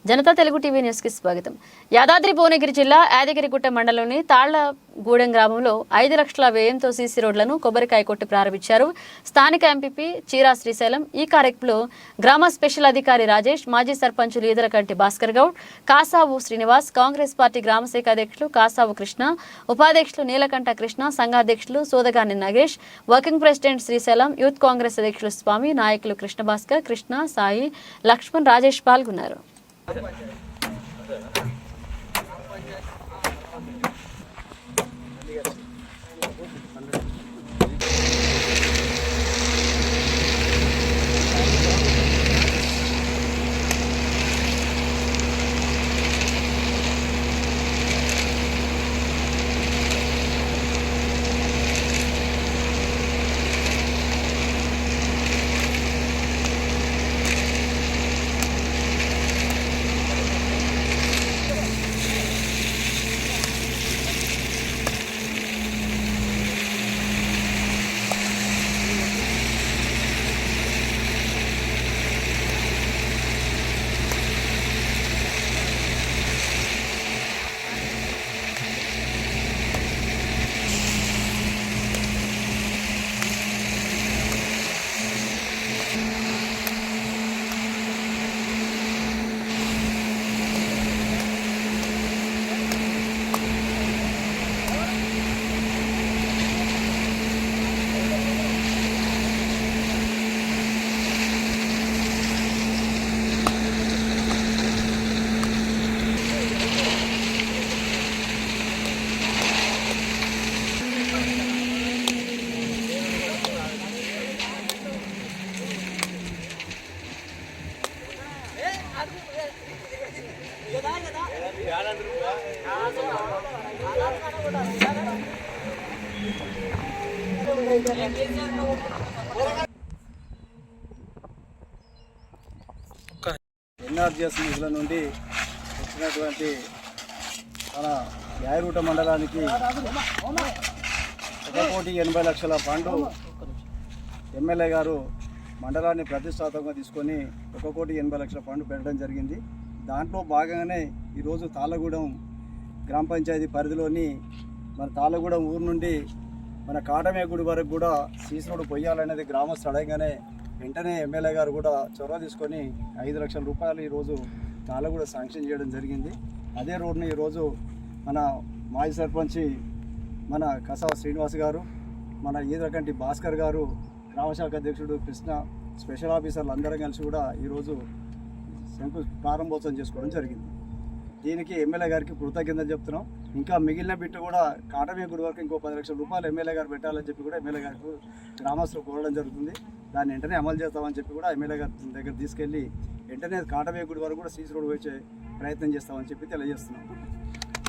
Janata Telugu TV news కి స్వాగతం. యాదాద్రి భువనగిరి జిల్లా యాదగిరిగుట్ట మండలంలోని తాళ్లగూడెం గ్రామంలో 5 లక్షల వ్యయంతో సీసీ రోడ్లను కొబ్బరికాయ కొట్టి ప్రారంభించారు స్థానిక ఎంపీపీ చీరా శ్రీశైలం. ఈ కార్యక్రమంలో గ్రామ స్పెషల్ అధికారి రాజేష్, మాజీ సర్పంచులు ఈదరకంటి భాస్కర్ గౌడ్, కాసావు శ్రీనివాస్, కాంగ్రెస్ పార్టీ గ్రామ శాఖ అధ్యక్షులు కాసావు కృష్ణ, ఉపాధ్యక్షులు నీలకంఠ కృష్ణ, సంఘాధ్యక్షులు Sodagani Nagesh, working president Srisailam, youth Congress అధ్యక్షులు స్వామి, నాయకులు కృష్ణ భాస్కర్, కృష్ణ, సాయి, లక్ష్మణ్, రాజేష్ పాల్గొన్నారు. ఎన్ఆర్జీఎస్ నిధుల నుండి వచ్చినటువంటి మన యాదగిరిగుట్ట మండలానికి 1,80,00,000 ఫండ్ ఎమ్మెల్యే గారు మండలాన్ని ప్రతిష్టాత్మకంగా తీసుకొని 1,80,00,000 ఫండ్ పెట్టడం జరిగింది. దాంట్లో భాగంగానే ఈరోజు తాళ్ళగూడెం గ్రామ పంచాయతీ పరిధిలోని మన తాళ్ళగూడెం ఊరు నుండి మన కాటమేగుడి వరకు కూడా సీసీ రోడ్డు పొయ్యాలనేది గ్రామస్తులు అడగగానే వెంటనే ఎమ్మెల్యే గారు కూడా చొరవ తీసుకొని 5 లక్షల రూపాయలు ఈరోజు తాళ్ళగూడెం శాంక్షన్ చేయడం జరిగింది. అదే రోడ్ని ఈరోజు మన మాజీ సర్పంచి మన కాసావు శ్రీనివాస్ గారు, మన ఈదరకంటి భాస్కర్ గారు, గ్రామశాఖ అధ్యక్షుడు కృష్ణ, స్పెషల్ ఆఫీసర్లు అందరం కలిసి కూడా ఈరోజు ప్రారంభోత్సవం చేసుకోవడం జరిగింది. దీనికి ఎమ్మెల్యే గారికి కృతజ్ఞతలు చెప్తున్నాం. ఇంకా మిగిలిన బిట్టు కూడా కాటమేగుడి వరకు ఇంకో 10 లక్షల రూపాయలు ఎమ్మెల్యే గారు పెట్టాలని చెప్పి కూడా ఎమ్మెల్యే గారికి గ్రామస్తులు కోరడం జరుగుతుంది. దాన్ని వెంటనే అమలు చేస్తామని చెప్పి కూడా ఎమ్మెల్యే గారి దగ్గర తీసుకెళ్ళి వెంటనే కాటమేగుడి వరకు కూడా సీసీ రోడ్డు వచ్చే ప్రయత్నం చేస్తామని చెప్పి తెలియజేస్తున్నాం.